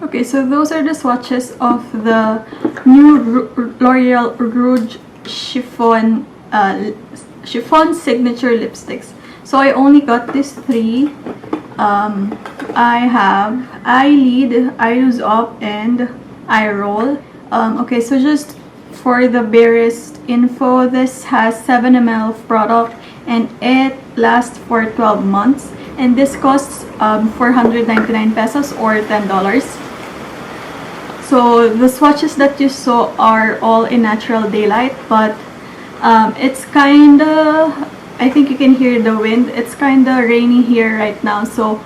Okay, so those are the swatches of the new L'Oreal Rouge Chiffon Signature lipsticks. So I only got these three. I have Eyelid, Eye Use Up, and Eye Roll. Okay, so just for the barest info, this has 7 ml of product and it lasts for 12 months. And this costs 499 pesos or $10. So the swatches that you saw are all in natural daylight, but it's kinda, I think you can hear the wind. It's kinda rainy here right now, so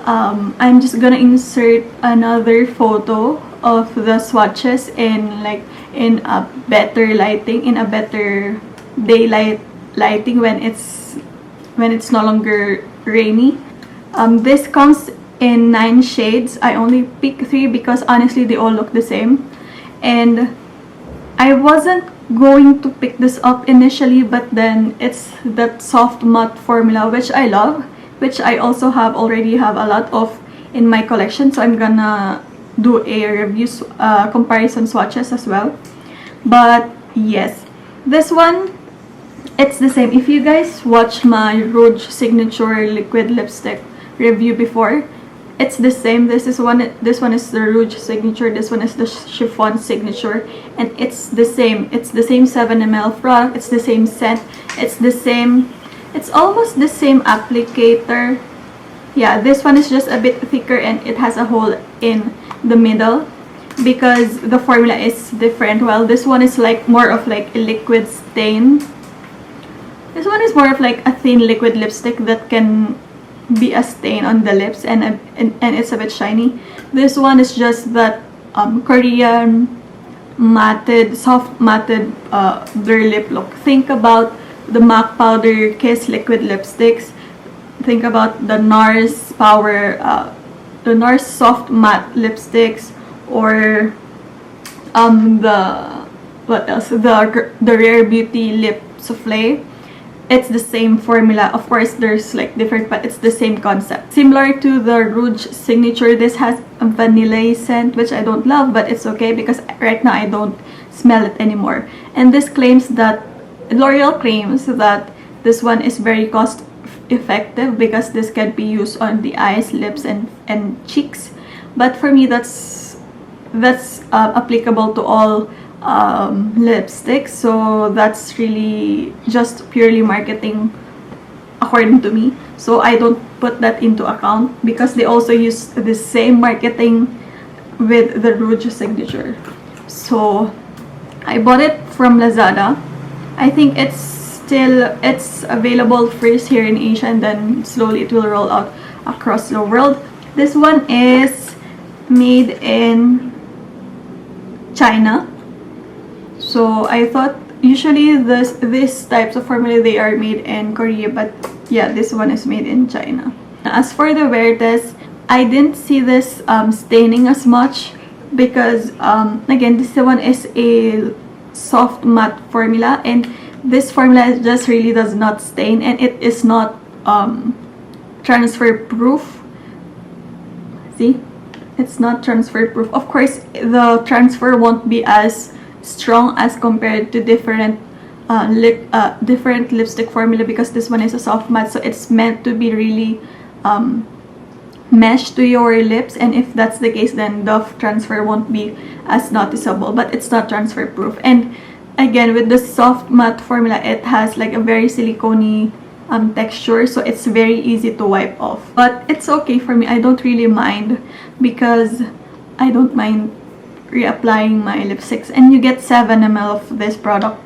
I'm just gonna insert another photo of the swatches in a better lighting, in a better daylight lighting when it's no longer rainy. This comes in 9 shades. I only picked 3 because honestly they all look the same, and I wasn't going to pick this up initially, but then it's that soft matte formula which I love, which I also already have a lot of in my collection, so I'm gonna do a review comparison swatches as well. But yes, this one, it's the same. If you guys watch my Rouge Signature liquid lipstick review before, it's the same. This one is the Rouge Signature, this one is the Chiffon Signature, and it's the same. It's the same 7 ml product, it's the same scent, it's almost the same applicator. Yeah, this one is just a bit thicker and it has a hole in the middle because the formula is different. Well, this one is more of a liquid stain. This one is more of a thin liquid lipstick that can be a stain on the lips, and it's a bit shiny. This one is just that Korean soft matted blur lip look. Think about the MAC Powder Kiss liquid lipsticks. Think about the Nars the Nars soft matte lipsticks, or what else? The Rare Beauty lip souffle. It's the same formula. Of course, there's different, but it's the same concept. Similar to the Rouge Signature, this has a vanilla scent, which I don't love, but it's okay because right now I don't smell it anymore. And this claims that L'Oreal claims that this one is very cost effective because this can be used on the eyes, lips, and cheeks. But for me, that's applicable to all lipsticks, so that's really just purely marketing according to me. So I don't put that into account because they also use the same marketing with the Rouge Signature. So I bought it from Lazada. I think it's available first here in Asia, and then slowly it will roll out across the world. This one is made in China. So I thought usually this types of formula they are made in Korea, but yeah, this one is made in China. As for the wear test, I didn't see this staining as much because again, this one is a soft matte formula, and this formula just really does not stain, and it is not transfer proof. See, it's not transfer proof. Of course, the transfer won't be as strong as compared to different lipstick formula because this one is a soft matte, so it's meant to be really mesh to your lips, and if that's the case, then the transfer won't be as noticeable, but it's not transfer proof. And again, with the soft matte formula, it has a very silicone-y texture, so it's very easy to wipe off. But it's okay for me. I don't really mind because I don't mind reapplying my lipsticks, and you get 7 ml of this product,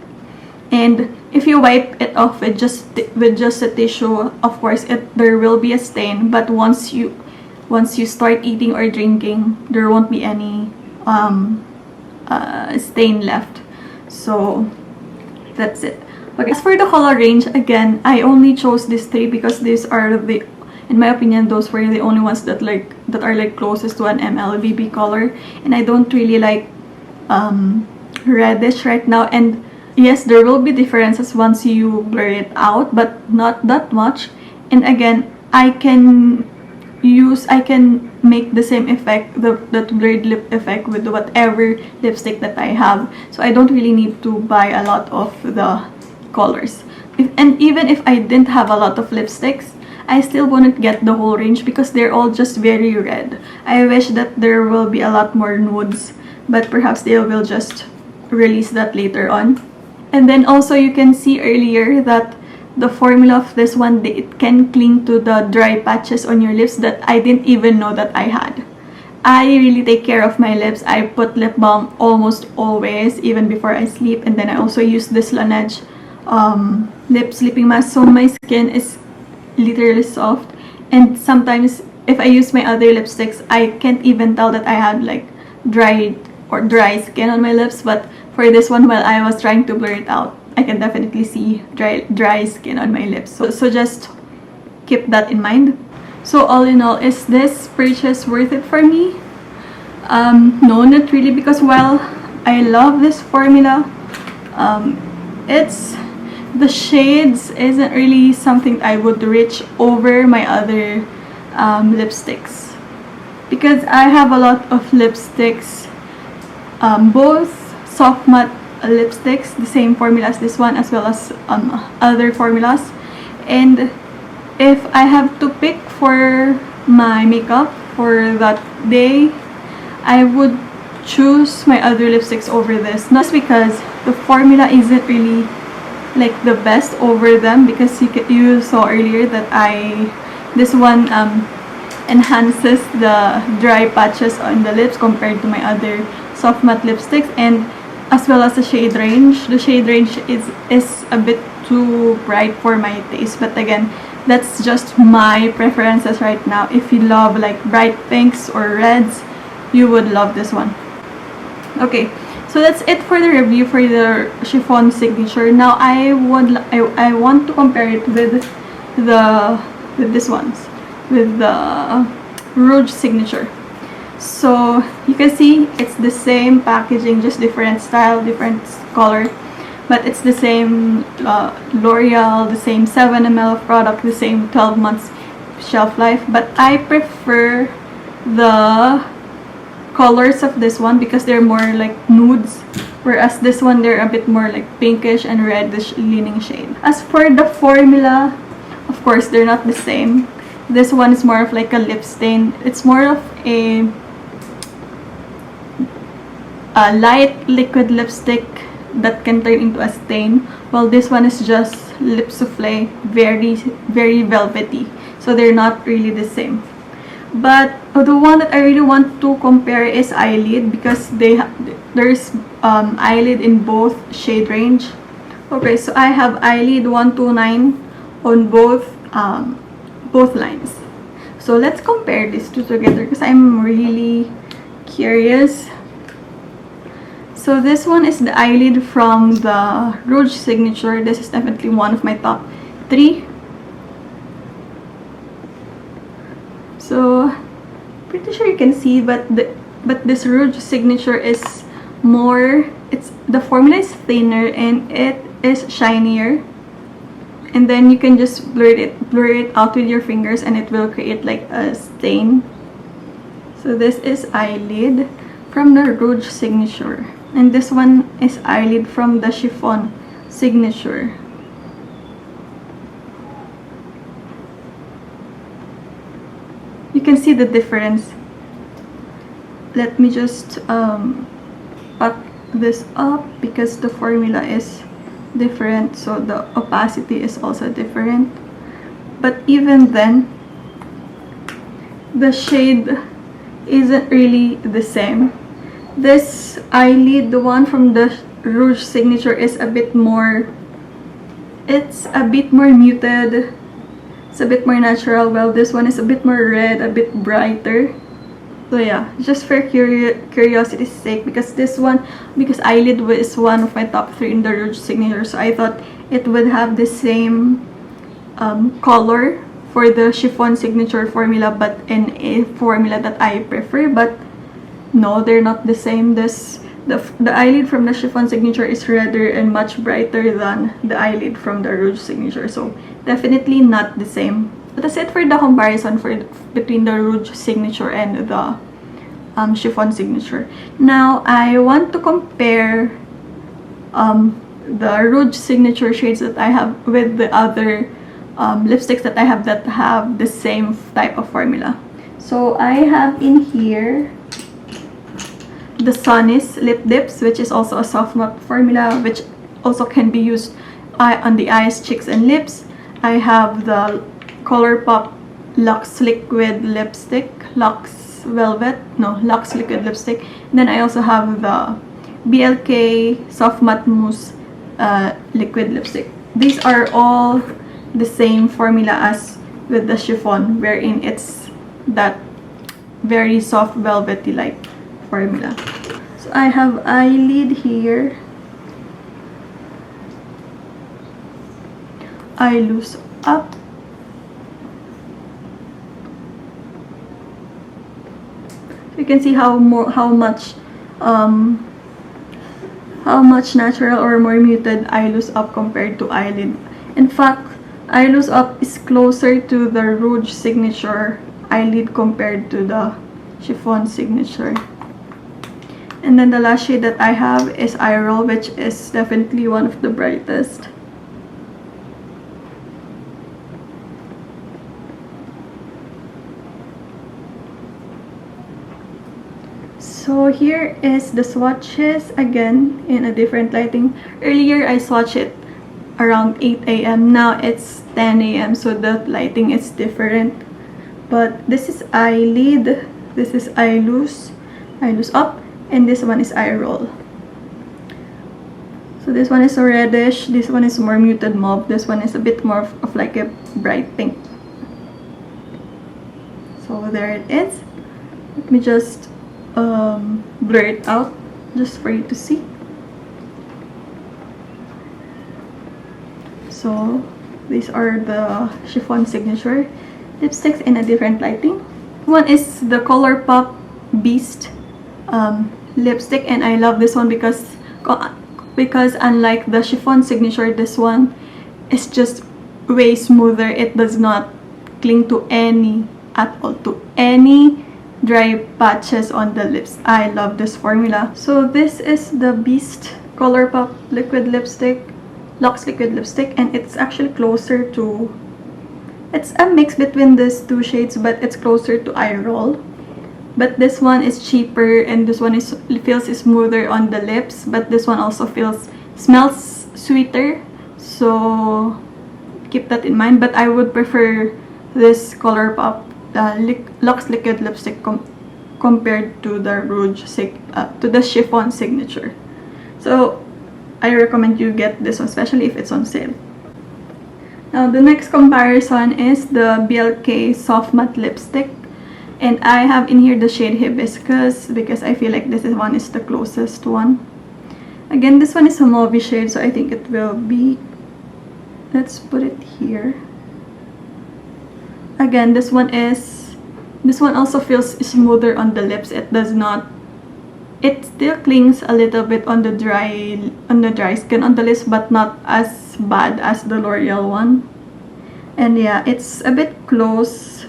and if you wipe it off with just a tissue, of course there will be a stain, but once you start eating or drinking, there won't be any stain left. So that's it. Okay, as for the color range, again, I only chose these 3 because these are in my opinion, those were the only ones that are closest to an ML BB color, and I don't really like reddish right now. And yes, there will be differences once you blur it out, but not that much. And again, I can make the same effect, that blurred lip effect, with whatever lipstick that I have. So I don't really need to buy a lot of the colors. And even if I didn't have a lot of lipsticks, I still wouldn't get the whole range because they're all just very red. I wish that there will be a lot more nudes, but perhaps they will just release that later on. And then also you can see earlier that the formula of this one, it can cling to the dry patches on your lips that I didn't even know that I had. I really take care of my lips. I put lip balm almost always, even before I sleep, and then I also use this Laneige lip sleeping mask, so my skin is literally soft, and sometimes if I use my other lipsticks, I can't even tell that I had like dry skin on my lips. But for this one, while I was trying to blur it out, I can definitely see dry skin on my lips. So just keep that in mind. So all in all, is this purchase worth it for me? No, not really, because while I love this formula, it's the shades isn't really something I would reach over my other lipsticks, because I have a lot of lipsticks, both soft matte lipsticks, the same formula as this one, as well as other formulas. And if I have to pick for my makeup for that day, I would choose my other lipsticks over this. Not because the formula isn't really like the best over them, because you saw earlier that this one enhances the dry patches on the lips compared to my other soft matte lipsticks, and as well as the shade range. The shade range is a bit too bright for my taste, but again, that's just my preferences right now. If you love like bright pinks or reds, you would love this one. Okay, so that's it for the review for the Chiffon Signature. Now I want to compare it with this ones, with the Rouge Signature. So you can see it's the same packaging, just different style, different color, but it's the same L'Oreal, the same 7 ml product, the same 12 months shelf life. But I prefer the colors of this one because they're more like nudes, whereas this one they're a bit more like pinkish and reddish leaning shade. As for the formula, of course they're not the same. This one is more of like a lip stain. It's more of a light liquid lipstick that can turn into a stain, while this one is just lip souffle, very velvety. So they're not really the same. But the one that I really want to compare is eyelid, because there's eyelid in both shade range. Okay, so I have eyelid 129 on both lines. So let's compare these two together because I'm really curious. So this one is the eyelid from the Rouge Signature. This is definitely one of my top 3. So pretty sure you can see, but this Rouge Signature is more, the formula is thinner and it is shinier, and then you can just blur it out with your fingers and it will create like a stain. So this is eyelid from the Rouge Signature, and this one is eyelid from the Chiffon Signature. You can see the difference. Let me just pack this up because the formula is different, so the opacity is also different. But even then, the shade isn't really the same. This eyelid, the one from the Rouge Signature, is a bit more, it's a bit more muted. It's a bit more natural, while this one is a bit more red, a bit brighter. So yeah, just for curiosity's sake, because eyelid is one of my top 3 in the Rouge Signature, so I thought it would have the same color for the Chiffon Signature formula, but in a formula that I prefer. But no, they're not the same. The eyelid from the Chiffon Signature is redder and much brighter than the eyelid from the Rouge Signature, so definitely not the same. But that's it for the comparison between the Rouge Signature and the Chiffon Signature. Now I want to compare the Rouge Signature shades that I have with the other lipsticks that I have that have the same type of formula. So I have in here the Sunnies lip dips, which is also a soft matte formula, which also can be used on the eyes, cheeks, and lips. I have the Colourpop Luxe Liquid Lipstick, Luxe Liquid Lipstick. And then I also have the BLK Soft Matte Mousse Liquid Lipstick. These are all the same formula as with the Chiffon, wherein it's that very soft velvety like formula. So I have eyelid here. I loose up. You can see how much natural or more muted eye loose up compared to eyelid. In fact, eye loose up is closer to the Rouge Signature eyelid compared to the Chiffon Signature. And then the last shade that I have is Eye Roll, which is definitely one of the brightest. So here is the swatches again in a different lighting. Earlier I swatched it around 8 a.m. Now it's 10 a.m. so the lighting is different. But this is eyelid, this is eye loose up, and this one is eye roll. So this one is a reddish, this one is more muted mauve, this one is a bit more of like a bright pink. So there it is. Let me just blur it out just for you to see. So these are the Chiffon Signature lipsticks in a different lighting. One is the Colourpop Beast lipstick, and I love this one because unlike the Chiffon Signature, this one is just way smoother. It does not cling to any dry patches on the lips. I love this formula. So this is the Beast Colourpop liquid lipstick, Luxe liquid lipstick, and it's actually closer to, it's a mix between these two shades, but it's closer to Eye Roll. But this one is cheaper, and this one feels smoother on the lips, but this one also smells sweeter, so keep that in mind. But I would prefer this Colourpop Luxe liquid lipstick compared to the to the Chiffon Signature. So I recommend you get this one, especially if it's on sale. Now the next comparison is the BLK Soft Matte Lipstick, and I have in here the shade Hibiscus because I feel like this one is the closest one. Again, this one is a mauve shade, so I think it will be, let's put it here. Again, this one also feels smoother on the lips. It still clings a little bit on the dry skin on the lips, but not as bad as the L'Oreal one. And yeah, it's a bit close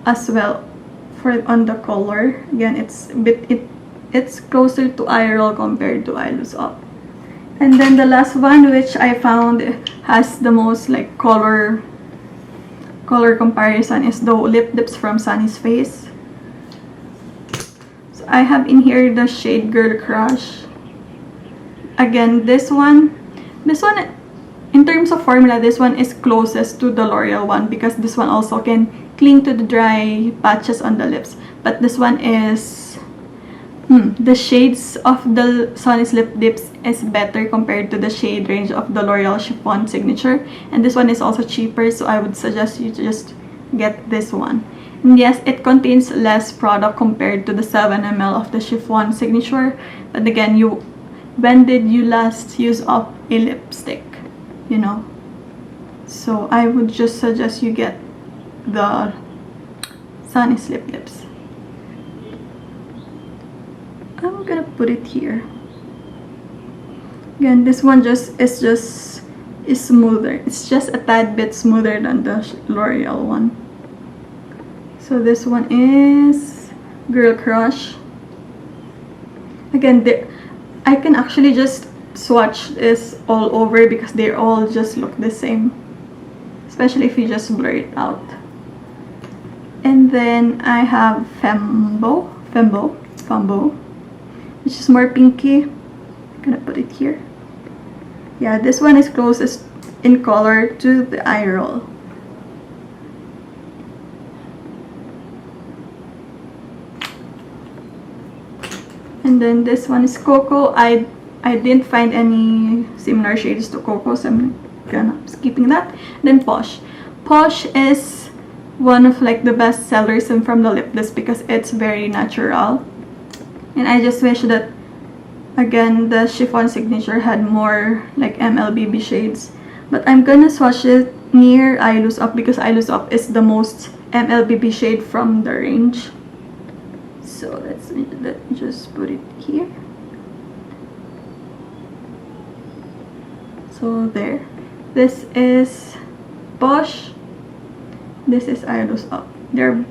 as well on the color. Again, it's closer to Eye Roll compared to Eye Loose Up. And then the last one, which I found has the most like color comparison, is the lip dips from Sunnies Face. So I have in here the shade Girl Crush. Again, this one in terms of formula, this one is closest to the L'Oreal one because this one also can cling to the dry patches on the lips. But this one is the shades of the Sunnies lip dips is better compared to the shade range of the L'Oreal Chiffon Signature, and this one is also cheaper, so I would suggest you to just get this one. And yes, it contains less product compared to the 7 ml of the Chiffon Signature, but again, when did you last use up a lipstick, you know? So I would just suggest you get the Sunnies lip dips. I'm gonna put it here. Again, this one is smoother. It's just a tad bit smoother than the L'Oreal one. So this one is Girl Crush. Again, I can actually just swatch this all over because they all just look the same, especially if you just blur it out. And then I have Femmebot, which is more pinky. I'm gonna put it here. Yeah, this one is closest in color to the Eye Roll. And then this one is Cocoa. I didn't find any similar shades to Cocoa, so I'm skipping that. Then Posh. Posh is one of like the best sellers and from the lip list because it's very natural. And I just wish that again the Chiffon Signature had more like MLBB shades. But I'm gonna swatch it near I Lose Up because I Lose Up is the most MLBB shade from the range. So let's just put it here. So there. This is Posh. This is I Lose Up. They're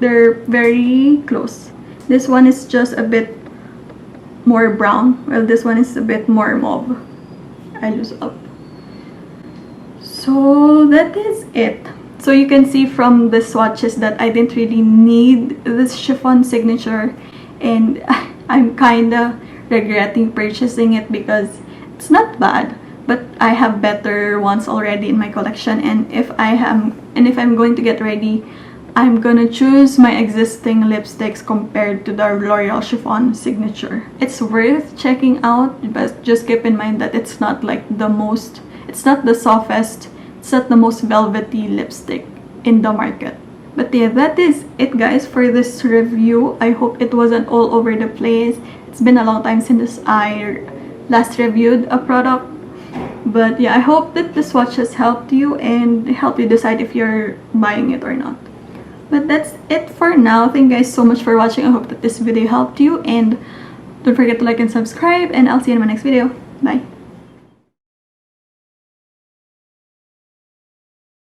very close. This one is just a bit more brown, while this one is a bit more mauve. I Lose Up. So that is it. So you can see from the swatches that I didn't really need this Chiffon Signature, and I'm kinda regretting purchasing it because it's not bad, but I have better ones already in my collection. And if I'm going to get ready, I'm gonna choose my existing lipsticks compared to the L'Oreal Chiffon Signature. It's worth checking out, but just keep in mind that it's not like it's not the softest, it's not the most velvety lipstick in the market. But yeah, that is it guys for this review. I hope it wasn't all over the place. It's been a long time since I last reviewed a product. But yeah, I hope that the swatches helped you and help you decide if you're buying it or not. But that's it for now. Thank you guys so much for watching. I hope that this video helped you, and don't forget to like and subscribe, and I'll see you in my next video. Bye.